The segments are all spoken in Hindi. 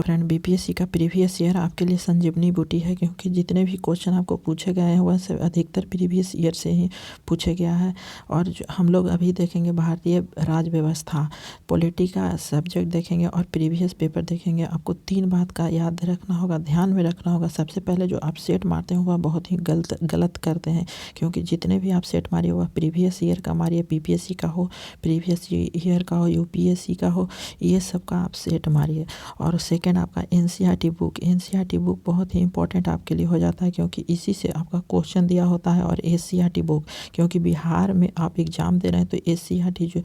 फ्रेंड, बीपीएससी का प्रीवियस ईयर आपके लिए संजीवनी बूटी है, क्योंकि जितने भी क्वेश्चन आपको पूछे गए हैं वह सब अधिकतर प्रीवियस ईयर से ही पूछे गया है। और हम लोग अभी देखेंगे भारतीय राज व्यवस्था, पॉलिटी का सब्जेक्ट देखेंगे और प्रीवियस पेपर देखेंगे। आपको 3 बात का याद रखना होगा, ध्यान में रखना होगा। सबसे पहले जो आप सेट मारते हैं वह बहुत ही गलत करते हैं, क्योंकि जितने भी आप सेट मारिए वह प्रीवियस ईयर का मारिए, पीपीएससी का हो, प्रीवियस ईयर का हो, यूपीएससी का हो, ये सब का आप सेट मारिए। और सेकंड आपका एनसीईआरटी बुक बहुत ही इंपॉर्टेंट आपके लिए हो जाता है, क्योंकि इसी से आपका क्वेश्चन दिया होता है। और एससीईआरटी बुक, क्योंकि बिहार में आप एग्ज़ाम दे रहे हैं तो एससीईआरटी जो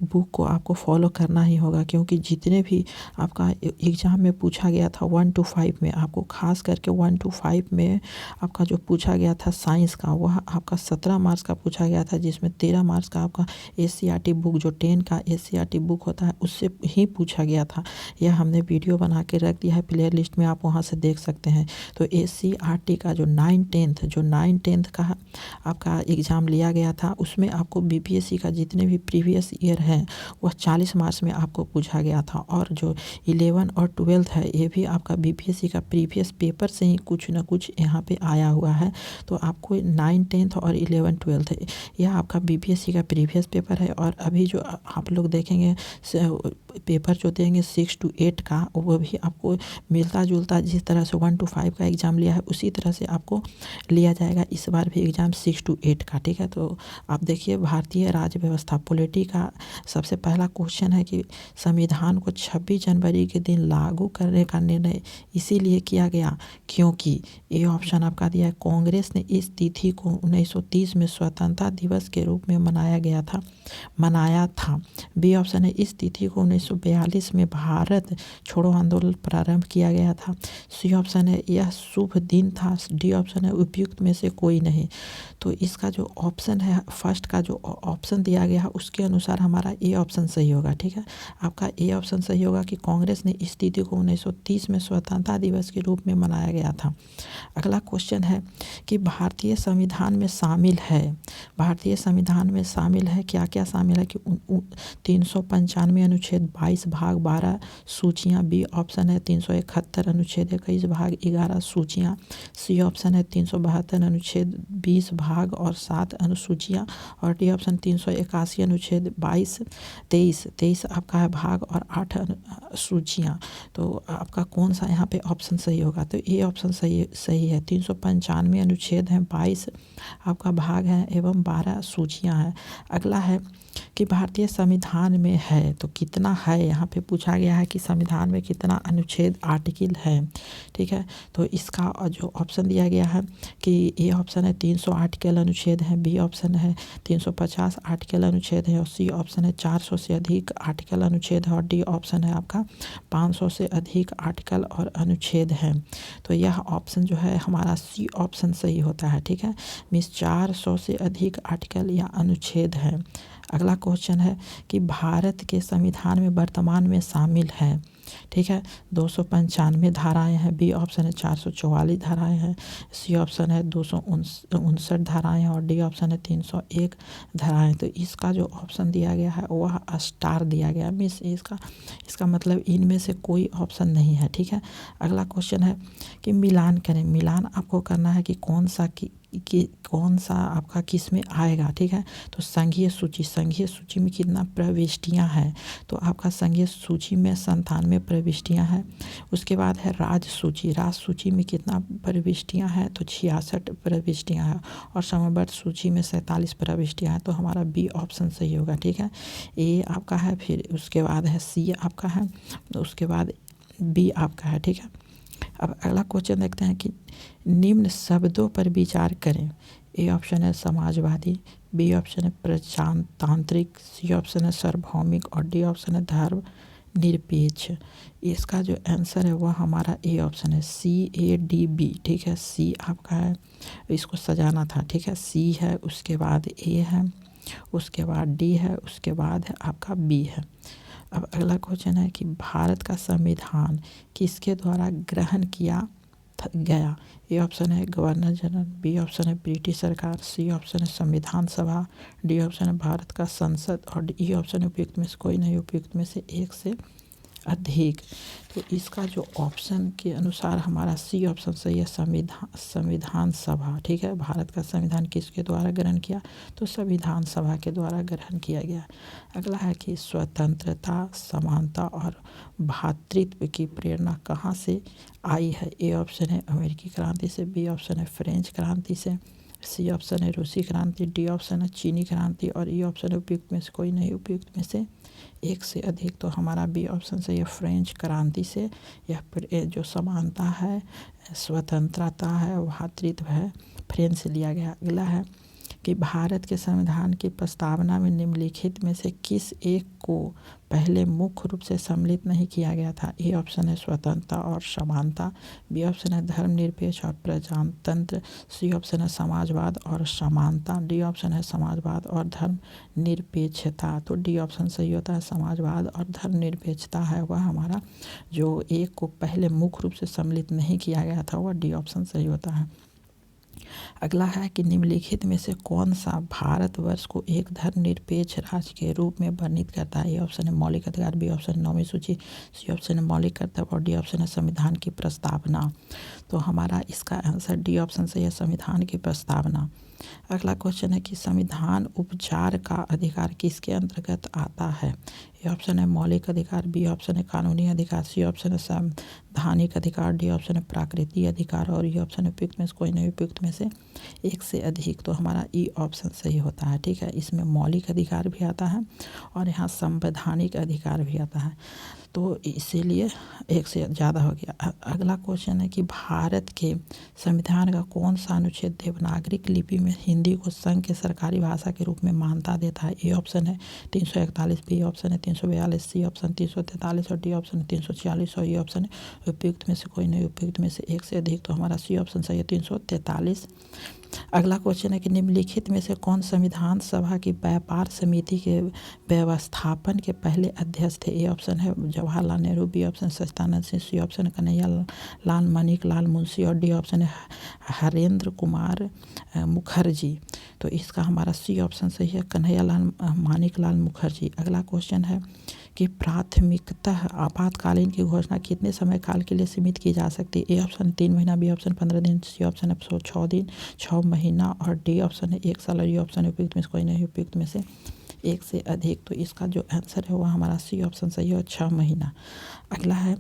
बुक को आपको फॉलो करना ही होगा, क्योंकि जितने भी आपका एग्ज़ाम में पूछा गया था 1 to 5 में, आपको खास करके 1 to 5 में आपका जो पूछा गया था साइंस का, वह आपका 17 मार्क्स का पूछा गया था, जिसमें 13 मार्क्स का आपका एससीईआरटी बुक जो 10 का एससीईआरटी बुक होता है उससे ही पूछा गया था। यह हमने वीडियो बना के रख दिया है प्लेयर लिस्ट में, आप वहां से देख सकते हैं। तो एससीईआरटी का जो 9-10 का आपका एग्ज़ाम लिया गया था, उसमें आपको बीपीएससी का जितने भी प्रीवियस ईयर हैं वह 40 मार्क्स में आपको पूछा गया था। और जो 11 और 12 है, ये भी आपका बीपीएससी का प्रीवियस पेपर से ही कुछ ना कुछ यहाँ पे आया हुआ है। तो आपको 9-10 और 11-12 है, यह आपका बीपीएससी का प्रीवियस पेपर है। और अभी जो आप लोग देखेंगे पेपर जो देंगे 6 to 8 का, वो भी आपको मिलता जुलता जिस तरह से 1 to 5 का एग्ज़ाम लिया है उसी तरह से आपको लिया जाएगा इस बार भी एग्ज़ाम 6 to 8 का। ठीक है, तो आप देखिए भारतीय राज्य व्यवस्था पॉलिटी का सबसे पहला क्वेश्चन है कि संविधान को 26 जनवरी के दिन लागू करने का निर्णय इसीलिए किया गया क्योंकि, ये ऑप्शन आपका दिया है, कांग्रेस ने इस तिथि को 1930 में स्वतंत्रता दिवस के रूप में मनाया था। बी ऑप्शन है, इस तिथि को 1942 में भारत छोड़ो आंदोलन प्रारंभ किया गया था। सी ऑप्शन है, यह शुभ दिन था। डी ऑप्शन है, उपयुक्त में से कोई नहीं। तो इसका जो ऑप्शन है, फर्स्ट का जो ऑप्शन दिया गया है उसके अनुसार हमारा ए ऑप्शन सही होगा। ठीक है, आपका ए ऑप्शन सही होगा कि कांग्रेस ने इस तिथि को 1930 में स्वतंत्रता दिवस के रूप में मनाया गया था। अगला क्वेश्चन है कि भारतीय संविधान में शामिल है, क्या क्या शामिल है कि 395 अनुच्छेद 22 भाग 12 सूचियाँ। बी ऑप्शन है 371 अनुच्छेद 21 भाग 11 सूचियाँ। सी ऑप्शन है 372 अनुच्छेद 20 भाग और 7 अनुसूचियाँ। और डी ऑप्शन 381 अनुच्छेद 23 आपका है भाग और 8 सूचियाँ। तो आपका कौन सा यहाँ पे ऑप्शन सही होगा? तो ये ऑप्शन सही है। 395 अनुच्छेद हैं, 22 आपका भाग है एवं 12 सूचियाँ हैं। अगला है कि भारतीय संविधान में है तो कितना है, यहाँ पे पूछा गया है कि संविधान में कितना अनुच्छेद आर्टिकल है। ठीक है, तो इसका जो ऑप्शन दिया गया है कि ए ऑप्शन है 300 आर्टिकल अनुच्छेद है, बी ऑप्शन है 350 आर्टिकल अनुच्छेद है और सी ऑप्शन है 400 से अधिक आर्टिकल अनुच्छेद है और डी ऑप्शन है आपका 500 से अधिक आर्टिकल और अनुच्छेद है। तो यह ऑप्शन जो है हमारा सी ऑप्शन सही होता है। ठीक है, मीन्स 400 से अधिक आर्टिकल या अनुच्छेद है। अगला क्वेश्चन है कि भारत के संविधान में वर्तमान में शामिल है। ठीक है, 295 धाराएं हैं, बी ऑप्शन है 444 धाराएं हैं, सी ऑप्शन है 259 धाराएं हैं और डी ऑप्शन है 301 धाराएं। तो इसका जो ऑप्शन दिया गया है वह स्टार दिया गया, मीन्स इसका मतलब इनमें से कोई ऑप्शन नहीं है। ठीक है, अगला क्वेश्चन है कि मिलान करें। मिलान आपको करना है कि कौन सा आपका किस में आएगा। ठीक है, तो संघीय सूची में कितना प्रविष्टियां हैं, तो आपका संघीय सूची में 97 प्रविष्टियां हैं। उसके बाद है राज्य सूची में कितना प्रविष्टियां हैं, तो 66 प्रविष्टियां हैं और समवर्त सूची में 47 प्रविष्टियां हैं। तो हमारा बी ऑप्शन सही होगा। ठीक है, ए आपका है, फिर उसके बाद है सी आपका है, उसके बाद बी आपका है। ठीक है, अब अगला क्वेश्चन देखते हैं कि निम्न शब्दों पर विचार करें। ए ऑप्शन है समाजवादी, बी ऑप्शन है प्रजातांत्रिक, सी ऑप्शन है सार्वभौमिक और डी ऑप्शन है धर्मनिरपेक्ष। इसका जो आंसर है वह हमारा ए ऑप्शन है CADB। ठीक है, सी आपका है, इसको सजाना था। ठीक है, सी है, उसके बाद ए है, उसके बाद डी है, उसके बाद है आपका बी है। अब अगला क्वेश्चन है कि भारत का संविधान किसके द्वारा ग्रहण किया गया। ए ऑप्शन है गवर्नर जनरल, बी ऑप्शन है ब्रिटिश सरकार, सी ऑप्शन है संविधान सभा, डी ऑप्शन है भारत का संसद और ई ऑप्शन उपयुक्त में से कोई नहीं, उपयुक्त में से एक से अधिक। तो इसका जो ऑप्शन के अनुसार हमारा सी ऑप्शन सही है, संविधान सभा। ठीक है, भारत का संविधान किसके द्वारा ग्रहण किया? तो संविधान सभा के द्वारा ग्रहण किया गया। अगला है कि स्वतंत्रता, समानता और भ्रातृत्व की प्रेरणा कहाँ से आई है? ए ऑप्शन है अमेरिकी क्रांति से, बी ऑप्शन है फ्रेंच क्रांति से, सी ऑप्शन है रूसी क्रांति, डी ऑप्शन है चीनी क्रांति और ई ऑप्शन है उपयुक्त में से कोई नहीं, उपयुक्त में से एक से अधिक। तो हमारा बी ऑप्शन से ये फ्रेंच क्रांति से यह जो समानता है, स्वतंत्रता है, भ्रातृत्व है, फ्रेंच से लिया गया। अगला है कि भारत के संविधान की प्रस्तावना में निम्नलिखित में से किस एक को पहले मुख्य रूप से सम्मिलित नहीं किया गया था? ए ऑप्शन है स्वतंत्रता और समानता, बी ऑप्शन है धर्मनिरपेक्ष और प्रजातंत्र, सी ऑप्शन है समाजवाद और समानता, डी ऑप्शन है समाजवाद और धर्मनिरपेक्षता। तो डी ऑप्शन सही होता है, समाजवाद और धर्मनिरपेक्षता है वह हमारा जो एक को पहले मुख्य रूप से सम्मिलित नहीं किया गया था, वह डी ऑप्शन सही होता है। अगला है कि निम्नलिखित में से कौन सा भारतवर्ष को एक धर्मनिरपेक्ष राज्य के रूप में वर्णित करता है? ए ऑप्शन है मौलिक अधिकार, बी ऑप्शन है 9वीं सूची, सी ऑप्शन है मौलिक कर्तव्य और डी ऑप्शन है संविधान की प्रस्तावना। तो हमारा इसका आंसर डी ऑप्शन सही है, संविधान की प्रस्तावना। अगला क्वेश्चन है कि संविधान उपचार का अधिकार किसके अंतर्गत आता है? ए ऑप्शन है मौलिक अधिकार, बी ऑप्शन है कानूनी अधिकार, सी ऑप्शन है संवैधानिक अधिकार, डी ऑप्शन है प्राकृतिक अधिकार और ई ऑप्शन है उपयुक्त में से कोई नहीं, उपयुक्त में से एक से अधिक। तो हमारा ई ऑप्शन सही होता है। ठीक है, इसमें मौलिक अधिकार भी आता है और यहाँ संवैधानिक अधिकार भी आता है, तो इसीलिए एक से ज़्यादा हो गया। अगला क्वेश्चन है कि भारत के संविधान का कौन सा अनुच्छेद देवनागरी लिपि में हिंदी को संघ के सरकारी भाषा के रूप में मान्यता देता है? ए ऑप्शन है 341, बी ऑप्शन है 342, सी ऑप्शन 343 और डी ऑप्शन है 346 और ये ऑप्शन है उपयुक्त में से कोई नहीं, उपयुक्त में से एक से अधिक। तो हमारा सी ऑप्शन सही है 343। अगला क्वेश्चन है कि निम्नलिखित में से कौन संविधान सभा की व्यापार समिति के व्यवस्थापन के पहले अध्यक्ष थे? ए ऑप्शन है जवाहरलाल नेहरू, बी ऑप्शन सच्चिदानंद सिंह, सी ऑप्शन है कन्हैया लाल मानिक लाल मुंशी और डी ऑप्शन है हरेंद्र कुमार मुखर्जी। तो इसका हमारा सी ऑप्शन सही है, कन्हैया लाल मानिक लाल मुखर्जी। अगला क्वेश्चन है कि प्राथमिकतः आपातकालीन की घोषणा कितने समय काल के लिए सीमित की जा सकती है? ए ऑप्शन 3 महीना, बी ऑप्शन 15 दिन, सी ऑप्शन है 6 दिन 6 महीना और डी ऑप्शन है 1 साल और ये ऑप्शन है उपयुक्त में से कोई नहीं, उपयुक्त में से एक से अधिक। तो इसका जो आंसर है वह हमारा सी ऑप्शन सही है, 6 महीना। अगला है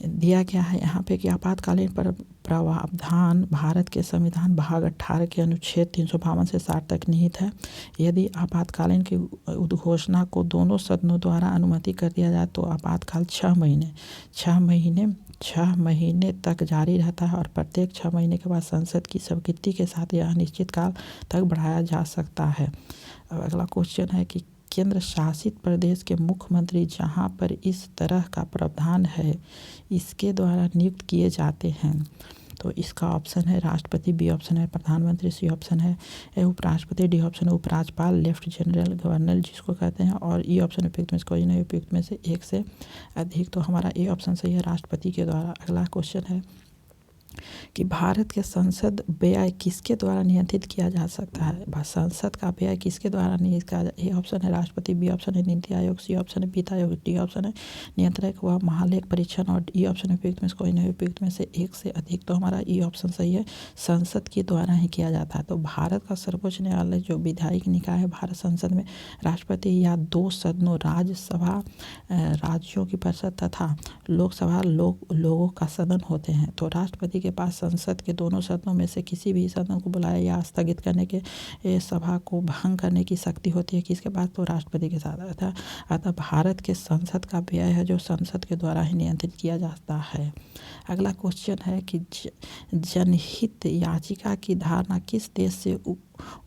दिया गया है यहाँ पे कि आपातकालीन पर प्रावधान भारत के संविधान भाग 18 के अनुच्छेद 352 से 60 तक निहित है। यदि आपातकालीन की उद्घोषणा को दोनों सदनों द्वारा अनुमति कर दिया जाए तो आपातकाल 6 महीने तक जारी रहता है और प्रत्येक 6 महीने के बाद संसद की स्वीकृति के साथ यह अनिश्चित काल तक बढ़ाया जा सकता है। अब अगला क्वेश्चन है कि केंद्र शासित प्रदेश के मुख्यमंत्री जहां पर इस तरह का प्रावधान है इसके द्वारा नियुक्त किए जाते हैं। तो इसका ऑप्शन है राष्ट्रपति, बी ऑप्शन है प्रधानमंत्री, सी ऑप्शन है उपराष्ट्रपति, डी ऑप्शन है उपराज्यपाल लेफ्ट जनरल गवर्नर जिसको कहते हैं और ई ऑप्शन उपयुक्त में से कोई नहीं, उपयुक्त में से एक से अधिक। तो हमारा ए ऑप्शन सही है, राष्ट्रपति के द्वारा। अगला क्वेश्चन है कि भारत के संसद व्यय किसके द्वारा नियंत्रित किया जा सकता है? संसद का व्यय किसके द्वारा नियंत्रित किया जा? ए ऑप्शन है राष्ट्रपति, बी ऑप्शन है नीति आयोग, सी ऑप्शन है वित्त आयोग, डी ऑप्शन है नियंत्रक व महालेख परीक्षण और ई ऑप्शन है उपयुक्त में से कोई नहीं, उपयुक्त में से एक से अधिक। तो हमारा ई ऑप्शन सही है, संसद के द्वारा ही किया जाता है। तो भारत का सर्वोच्च न्यायालय जो विधायिक निकाय है भारत संसद में राष्ट्रपति या 2 सदनों राज्यसभा राज्यों की परिषद तथा लोकसभा लोगों का सदन होते हैं। तो राष्ट्रपति के पास संसद के दोनों सदनों में से किसी भी सदन को बुलाया या स्थगित करने के सभा को भंग करने की शक्ति होती है किसके पास? तो राष्ट्रपति के साथ। अतः भारत के संसद का व्यय है जो संसद के द्वारा ही नियंत्रित किया जाता है। अगला क्वेश्चन है कि जनहित याचिका की धारणा किस देश से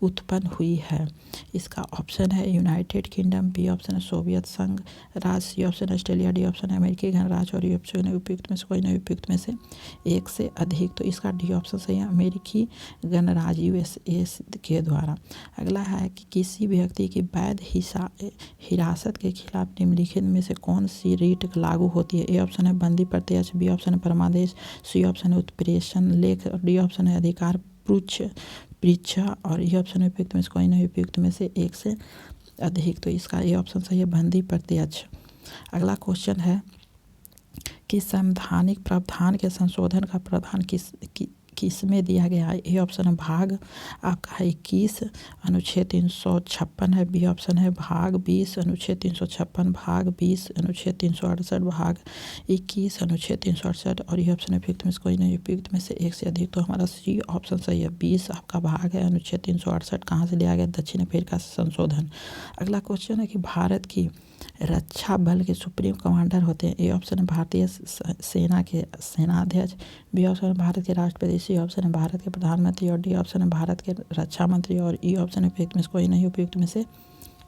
उत्पन्न हुई है? इसका ऑप्शन है यूनाइटेड किंगडम, बी ऑप्शन है सोवियत संघ राज्य, सी ऑप्शन है ऑस्ट्रेलिया, डी ऑप्शन है अमेरिकी गणराज्य और ये ऑप्शन है उपयुक्त में से कोई नहीं, उपयुक्त में से एक से अधिक। तो इसका डी ऑप्शन सही है, अमेरिकी गणराज्य यूएसए के द्वारा। अगला है कि किसी व्यक्ति की वैध हिरासत के खिलाफ निम्नलिखित में से कौन सी रीट लागू होती है? ए ऑप्शन है बंदी प्रत्यक्ष, बी ऑप्शन है परमादेश, सी ऑप्शन है उत्प्रेषण लेख और डी ऑप्शन है अधिकार परीक्षा और ये ऑप्शन उपयुक्त में से कोई नहीं, उपयुक्त में से एक से अधिक। तो इसका ये ऑप्शन सही है, बंदी प्रत्यक्ष। अगला क्वेश्चन है कि संवैधानिक प्रावधान के संशोधन का प्रावधान किस में दिया गया है। ए ऑप्शन है भाग आपका है 21 अनुच्छेद 356 है। बी ऑप्शन है भाग 20 अनुच्छेद 356, भाग 20 अनुच्छेद 368, भाग 21 अनुच्छेद 368 और ये ऑप्शन है उपयुक्त में से कोई नहीं। उपयुक्त में से एक से अधिक, तो हमारा सी ऑप्शन सही है। 20 आपका भाग है अनुच्छेद 368 कहाँ से लिया गया? दक्षिण अफ्रीका से संशोधन। अगला क्वेश्चन है कि भारत की रक्षा बल के सुप्रीम कमांडर होते हैं। ए ऑप्शन है भारतीय सेना के सेनाध्यक्ष, बी ऑप्शन है भारत के राष्ट्रपति, सी ऑप्शन है भारत के प्रधानमंत्री और डी ऑप्शन है भारत के रक्षा मंत्री और ई ऑप्शन है उपयुक्त में से कोई नहीं। उपयुक्त में से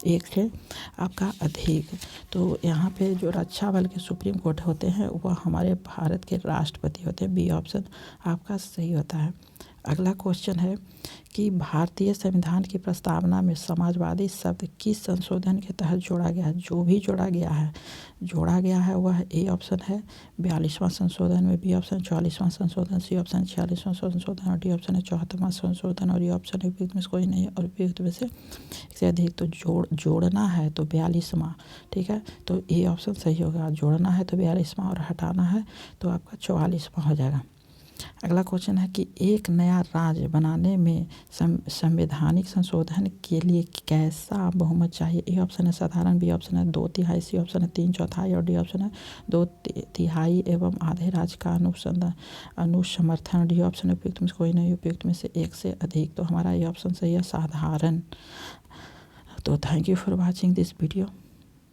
एक से आपका अधिक। तो यहाँ पे जो रक्षा बल के सुप्रीम कोर्ट होते हैं वह हमारे भारत के राष्ट्रपति होते हैं। बी ऑप्शन आपका सही होता है। अगला क्वेश्चन है कि भारतीय संविधान की प्रस्तावना में समाजवादी शब्द किस संशोधन के तहत जोड़ा गया है? जो भी जोड़ा गया है वह ए ऑप्शन है 42वां संशोधन में, बी ऑप्शन 44वां संशोधन, सी ऑप्शन 46वां संशोधन और डी ऑप्शन है 74वां संशोधन और ये ऑप्शन है उपयुक्त में से कोई नहीं है और उपयुक्त में से अधिक। तो जोड़ना है तो 42वां, ठीक है, तो ए ऑप्शन सही होगा। जोड़ना है तो 42वां और हटाना है तो आपका 44वां हो जाएगा। अगला क्वेश्चन है कि एक नया राज्य बनाने में संवैधानिक संशोधन के लिए कैसा बहुमत चाहिए? ए ऑप्शन है साधारण, बी ऑप्शन है 2/3, सी ऑप्शन है 3/4 और डी ऑप्शन है 2/3 एवं आधे राज्य का अनुसमर्थन। डी ऑप्शन उपयुक्त में से कोई नहीं। उपयुक्त में से एक से अधिक, तो हमारा ये ऑप्शन सही है साधारण। तो thank you for watching this video.